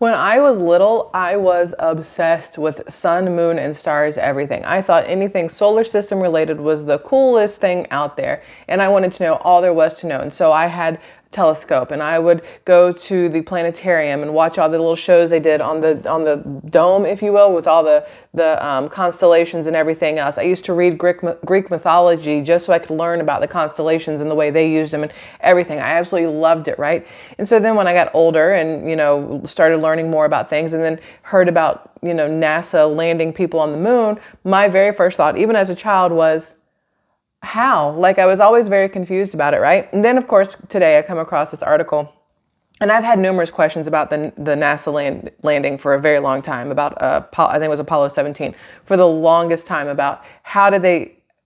When I was little, I was obsessed with sun, moon, and stars, everything. I thought anything solar system related was the coolest thing out there. And I wanted to know all there was to know. And so I had a telescope, and I would go to the planetarium and watch all the little shows they did on the dome, if you will, with all the constellations and everything else. I used to read Greek mythology just so I could learn about the constellations and the way they used them and everything. I absolutely loved it, right? And so then when I got older and, started learning more about things and then heard about, NASA landing people on the moon, my very first thought, even as a child, was how? Like, I was always very confused about it, right? And then, of course, today I come across this article, and I've had numerous questions about the NASA landing for a very long time, about, I think it was Apollo 17, for the longest time, about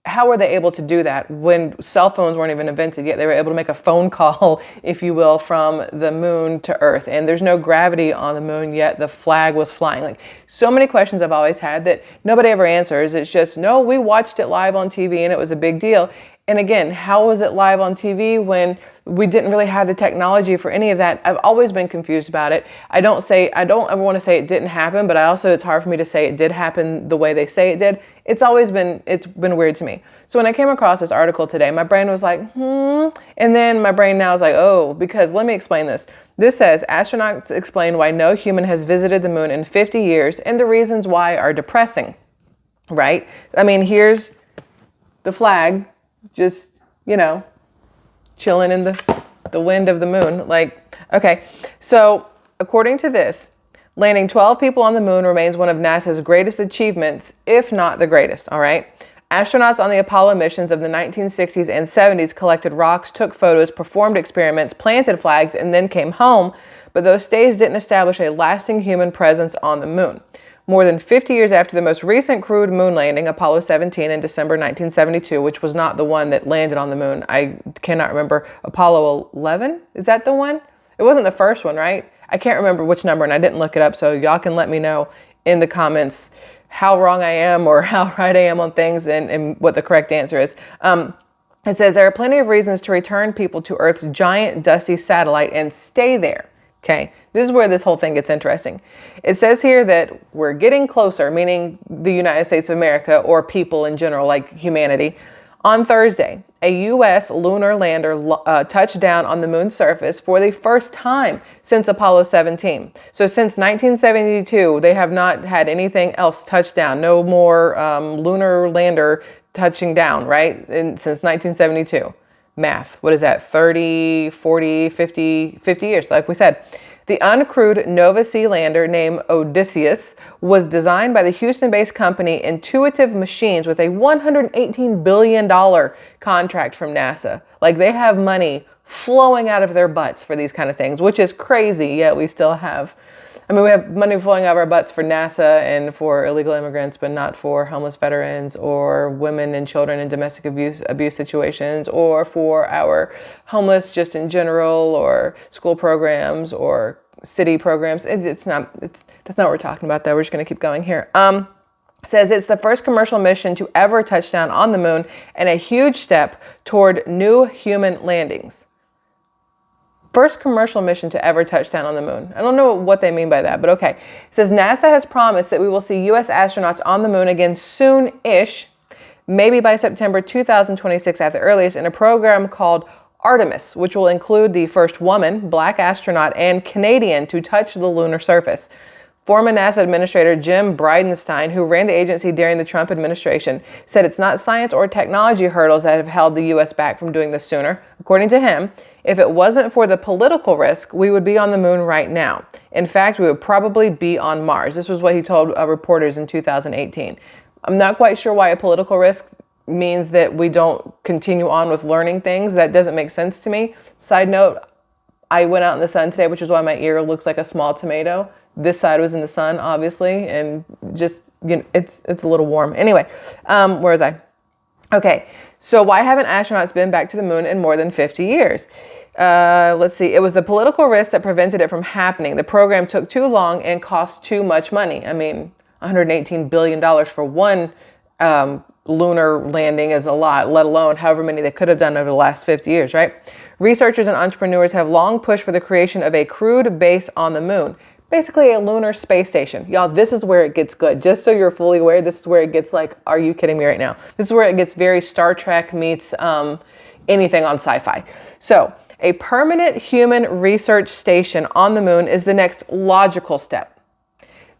how were they able to do that when cell phones weren't even invented yet? They were able to make a phone call, if you will, from the moon to Earth. And there's no gravity on the moon yet. The flag was flying. Like, so many questions I've always had that nobody ever answers. It's just, no, we watched it live on TV and it was a big deal. And again, how was it live on TV when we didn't really have the technology for any of that? I've always been confused about it. I don't ever want to say it didn't happen, but it's hard for me to say it did happen the way they say it did. It's been weird to me. So when I came across this article today, my brain was like, and then my brain now is like, oh, because let me explain this. This says, astronauts explain why no human has visited the moon in 50 years, and the reasons why are depressing, right? I mean, here's the flag, just, chilling in the wind of the moon. Like, okay. So according to this, landing 12 people on the moon remains one of NASA's greatest achievements, if not the greatest. All right. Astronauts on the Apollo missions of the 1960s and 70s collected rocks, took photos, performed experiments, planted flags, and then came home. But those stays didn't establish a lasting human presence on the moon. More than 50 years after the most recent crewed moon landing, Apollo 17 in December 1972, which was not the one that landed on the moon. I cannot remember. Apollo 11? Is that the one? It wasn't the first one, right? I can't remember which number, and I didn't look it up, so y'all can let me know in the comments how wrong I am or how right I am on things and what the correct answer is. It says there are plenty of reasons to return people to Earth's giant dusty satellite and stay there. Okay, this is where this whole thing gets interesting. It says here that we're getting closer, meaning the United States of America or people in general, like humanity. On Thursday, a U.S. lunar lander touched down on the moon's surface for the first time since Apollo 17. So since 1972, they have not had anything else touch down. No more lunar lander touching down, right? Since 1972. Math. What is that? 30, 40, 50 years, like we said. The uncrewed Nova Sea lander named Odysseus was designed by the Houston-based company Intuitive Machines with a $118 billion contract from NASA. Like, they have money flowing out of their butts for these kind of things, which is crazy, yet we still have... we have money flowing out of our butts for NASA and for illegal immigrants, but not for homeless veterans or women and children in domestic abuse situations, or for our homeless just in general, or school programs or city programs. That's not what we're talking about, though. We're just going to keep going here. It says it's the first commercial mission to ever touch down on the moon and a huge step toward new human landings. First commercial mission to ever touch down on the moon. I don't know what they mean by that, but okay. It says NASA has promised that we will see U.S. astronauts on the moon again soon-ish, maybe by September 2026 at the earliest, in a program called Artemis, which will include the first woman, Black astronaut, and Canadian to touch the lunar surface. Former NASA Administrator Jim Bridenstine, who ran the agency during the Trump administration, said it's not science or technology hurdles that have held the U.S. back from doing this sooner. According to him, if it wasn't for the political risk, we would be on the moon right now. In fact, we would probably be on Mars. This was what he told reporters in 2018. I'm not quite sure why a political risk means that we don't continue on with learning things. That doesn't make sense to me. Side note, I went out in the sun today, which is why my ear looks like a small tomato. This side was in the sun, obviously, and just, it's a little warm. Anyway, where was I? Okay, so why haven't astronauts been back to the moon in more than 50 years? Let's see. It was the political risk that prevented it from happening. The program took too long and cost too much money. I mean, $118 billion for one lunar landing is a lot, let alone however many they could have done over the last 50 years, right? Researchers and entrepreneurs have long pushed for the creation of a crewed base on the moon. Basically a lunar space station. Y'all, this is where it gets good. Just so you're fully aware, this is where it gets like, are you kidding me right now? This is where it gets very Star Trek meets anything on sci-fi. So a permanent human research station on the moon is the next logical step.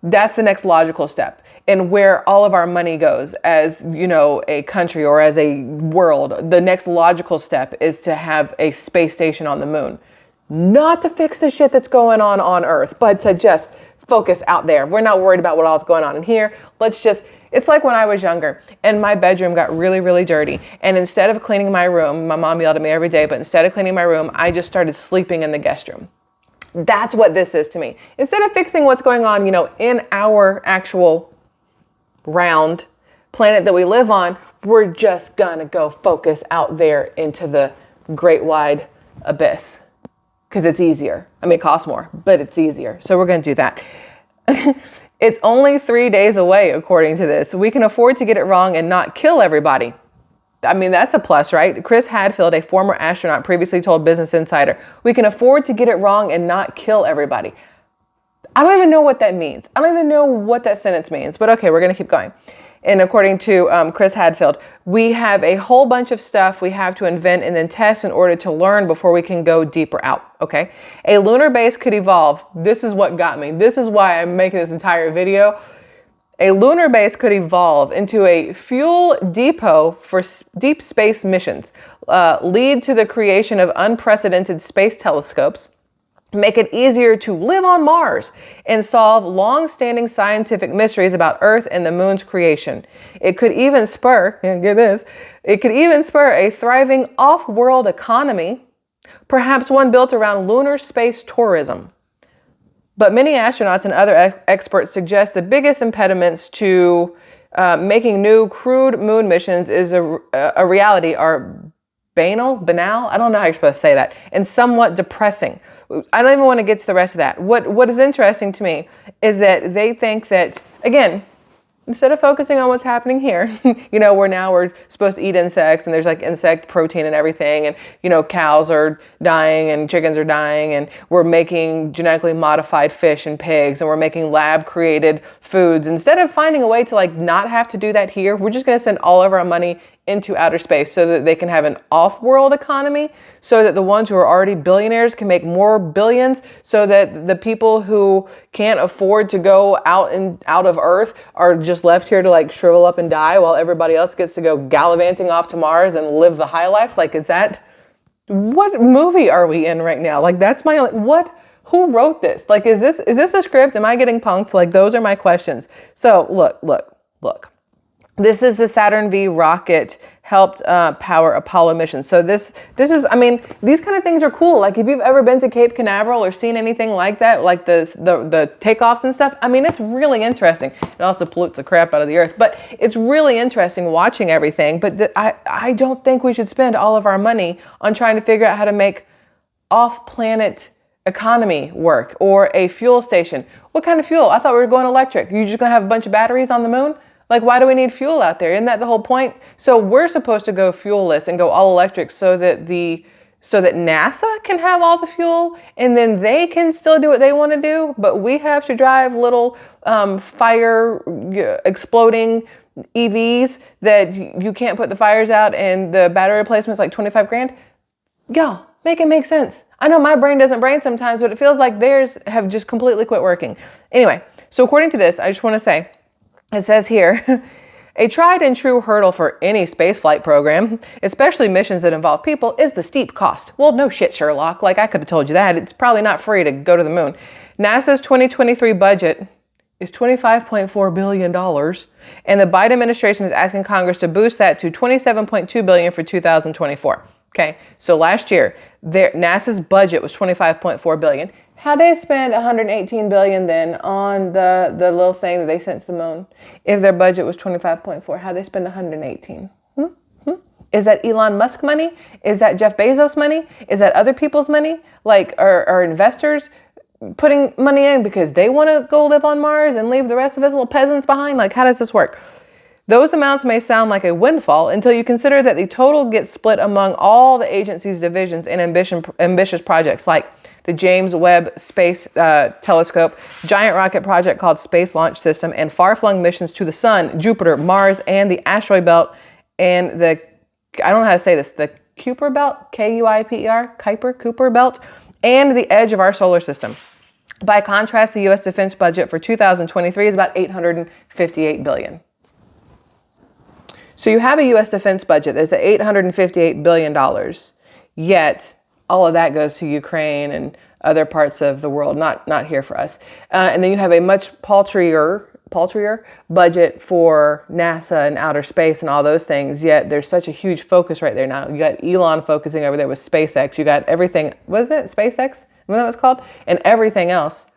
That's the next logical step, and where all of our money goes as, you know, a country or as a world. The next logical step is to have a space station on the moon. Not to fix the shit that's going on Earth, but to just focus out there. We're not worried about what all's going on in here. It's like when I was younger and my bedroom got really, really dirty. And instead of cleaning my room, my mom yelled at me every day, but instead of cleaning my room, I just started sleeping in the guest room. That's what this is to me. Instead of fixing what's going on, you know, in our actual round planet that we live on, we're just gonna go focus out there into the great wide abyss. Because it's easier. I mean, it costs more, but it's easier. So we're going to do that. It's only 3 days away, according to this. We can afford to get it wrong and not kill everybody. I mean, that's a plus, right? Chris Hadfield, a former astronaut, previously told Business Insider, we can afford to get it wrong and not kill everybody. I don't even know what that means. I don't even know what that sentence means, but okay, we're going to keep going. And according to Chris Hadfield, we have a whole bunch of stuff we have to invent and then test in order to learn before we can go deeper out, okay? A lunar base could evolve. This is what got me. This is why I'm making this entire video. A lunar base could evolve into a fuel depot for deep space missions, lead to the creation of unprecedented space telescopes, make it easier to live on Mars, and solve long-standing scientific mysteries about Earth and the moon's creation. It could even spur, get this, it could even spur a thriving off-world economy, perhaps one built around lunar space tourism. But many astronauts and other experts suggest the biggest impediments to making new crewed moon missions is a reality are banal, I don't know how you're supposed to say that, and somewhat depressing. I don't even want to get to the rest of that. What is interesting to me is that they think that, again, instead of focusing on what's happening here, you know, we're supposed to eat insects and there's like insect protein and everything. And, you know, cows are dying and chickens are dying and we're making genetically modified fish and pigs and we're making lab created foods. Instead of finding a way to like not have to do that here, we're just going to send all of our money into outer space so that they can have an off-world economy, so that the ones who are already billionaires can make more billions, so that the people who can't afford to go out of Earth are just left here to like shrivel up and die while everybody else gets to go gallivanting off to Mars and live the high life. Like, what movie are we in right now? Like, that's who wrote this? Like, is this a script? Am I getting punked? Like, those are my questions. So look. This is the Saturn V rocket helped power Apollo missions. So this is, I mean, these kind of things are cool. Like if you've ever been to Cape Canaveral or seen anything like that, like the takeoffs and stuff, I mean, it's really interesting. It also pollutes the crap out of the earth, but it's really interesting watching everything. But I don't think we should spend all of our money on trying to figure out how to make off-planet economy work or a fuel station. What kind of fuel? I thought we were going electric. You're just gonna have a bunch of batteries on the moon? Like, why do we need fuel out there? Isn't that the whole point? So we're supposed to go fuelless and go all electric so that NASA can have all the fuel and then they can still do what they want to do, but we have to drive little fire exploding EVs that you can't put the fires out and the battery replacement's like 25 grand. Y'all, make it make sense. I know my brain doesn't brain sometimes, but it feels like theirs have just completely quit working. Anyway, so according to this, I just want to say, it says here, a tried and true hurdle for any spaceflight program, especially missions that involve people, is the steep cost. Well, no shit, Sherlock. Like, I could have told you that. It's probably not free to go to the moon. NASA's 2023 budget is $25.4 billion, and the Biden administration is asking Congress to boost that to $27.2 billion for 2024. Okay, so last year, NASA's budget was $25.4 billion. How'd they spend $118 billion then on the little thing that they sent to the moon? If their budget was $25.4, how'd they spend $118? Is that Elon Musk money? Is that Jeff Bezos money? Is that other people's money? Like, are investors putting money in because they want to go live on Mars and leave the rest of us little peasants behind? Like, how does this work? Those amounts may sound like a windfall until you consider that the total gets split among all the agency's divisions and ambitious projects like the James Webb Space Telescope, giant rocket project called Space Launch System, and far-flung missions to the Sun, Jupiter, Mars, and the asteroid belt, and the, I don't know how to say this, the Kuiper belt, Kuiper, Kuiper belt, and the edge of our solar system. By contrast, the U.S. defense budget for 2023 is about $858 billion. So you have a U.S. defense budget that's at $858 billion, yet all of that goes to Ukraine and other parts of the world, not here for us. And then you have a much paltrier budget for NASA and outer space and all those things, yet there's such a huge focus right there now. You got Elon focusing over there with SpaceX. You got everything, wasn't it SpaceX? What that was called? And everything else.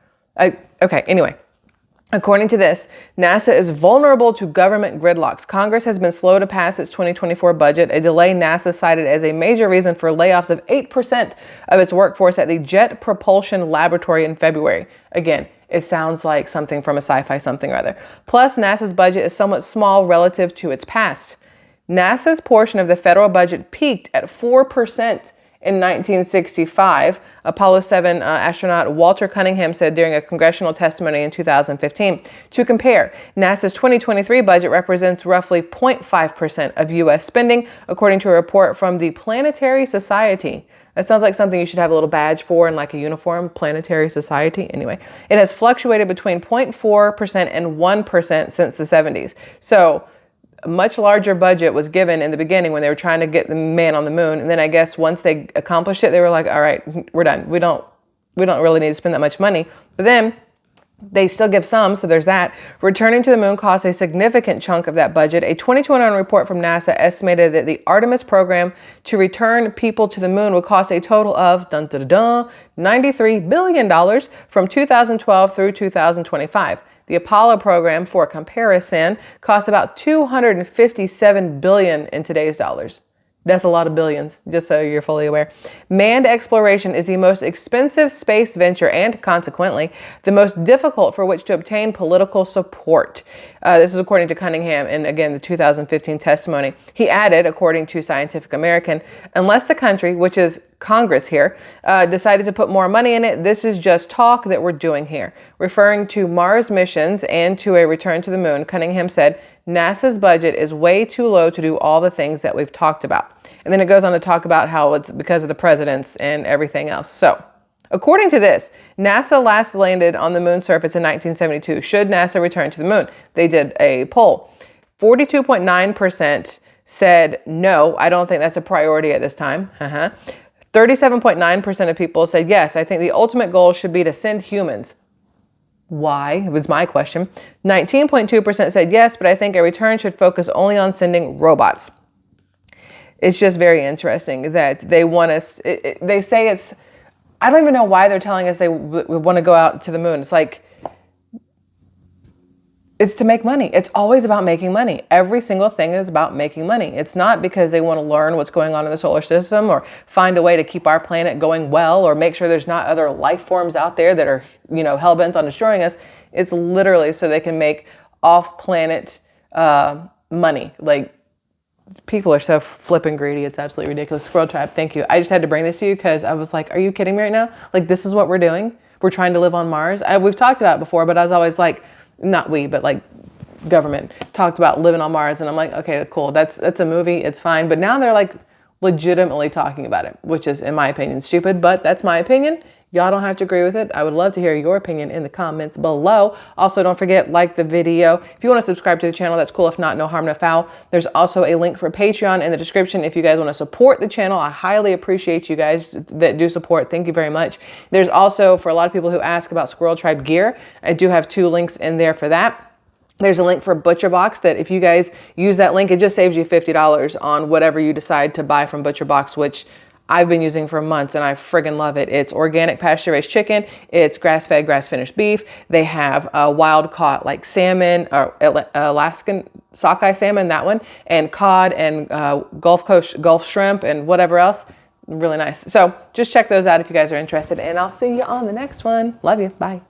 Okay, anyway. According to this, NASA is vulnerable to government gridlocks. Congress has been slow to pass its 2024 budget, a delay NASA cited as a major reason for layoffs of 8% of its workforce at the Jet Propulsion Laboratory in February. Again, it sounds like something from a sci-fi something or other. Plus, NASA's budget is somewhat small relative to its past. NASA's portion of the federal budget peaked at 4% in 1965, Apollo 7 astronaut Walter Cunningham said during a congressional testimony in 2015. To compare, NASA's 2023 budget represents roughly 0.5% of U.S. spending, according to a report from the Planetary Society. That sounds like something you should have a little badge for in like a uniform, Planetary Society. Anyway, it has fluctuated between 0.4% and 1% since the 70s. So, a much larger budget was given in the beginning when they were trying to get the man on the moon. And then I guess once they accomplished it, they were like, all right, we're done. We don't really need to spend that much money. But then they still give some, so there's that. Returning to the moon costs a significant chunk of that budget. A 2021 report from NASA estimated that the Artemis program to return people to the moon would cost a total of $93 billion from 2012 through 2025. The Apollo program, for comparison, costs about $257 billion in today's dollars. That's a lot of billions, just so you're fully aware. Manned exploration is the most expensive space venture and, consequently, the most difficult for which to obtain political support. This is according to Cunningham in, again, the 2015 testimony. He added, according to Scientific American, unless the country, which is Congress here, decided to put more money in it, this is just talk that we're doing here. Referring to Mars missions and to a return to the moon, Cunningham said, NASA's budget is way too low to do all the things that we've talked about. And then it goes on to talk about how it's because of the presidents and everything else. So, according to this, NASA last landed on the moon's surface in 1972. Should NASA return to the moon? They did a poll. 42.9% said, no, I don't think that's a priority at this time. 37.9% of people said, yes, I think the ultimate goal should be to send humans. Why? Was my question. 19.2% said yes, but I think a return should focus only on sending robots. It's just very interesting that they want us, they say it's, I don't even know why they're telling us they want to go out to the moon. It's like, it's to make money. It's always about making money. Every single thing is about making money. It's not because they want to learn what's going on in the solar system or find a way to keep our planet going well or make sure there's not other life forms out there that are, hell-bent on destroying us. It's literally so they can make off-planet money. Like, people are so flipping greedy. It's absolutely ridiculous. SquirrelTribe, thank you. I just had to bring this to you because I was like, are you kidding me right now? Like, this is what we're doing? We're trying to live on Mars? We've talked about it before, but I was always like, not we, but like government talked about living on Mars. And I'm like, okay, cool. That's a movie. It's fine. But now they're like legitimately talking about it, which is, in my opinion, stupid, but that's my opinion. Y'all don't have to agree with it. I would love to hear your opinion in the comments below. Also, don't forget, like the video. If you want to subscribe to the channel, that's cool. If not, no harm, no foul. There's also a link for Patreon in the description if you guys want to support the channel. I highly appreciate you guys that do support. Thank you very much. There's also, for a lot of people who ask about SquirrelTribe gear, I do have 2 links in there for that. There's a link for ButcherBox that if you guys use that link, it just saves you $50 on whatever you decide to buy from ButcherBox, which I've been using for months and I friggin' love it. It's organic pasture-raised chicken. It's grass-fed, grass-finished beef. They have wild-caught like salmon, or Alaskan sockeye salmon, that one, and cod and Gulf shrimp and whatever else. Really nice. So just check those out if you guys are interested, and I'll see you on the next one. Love you. Bye.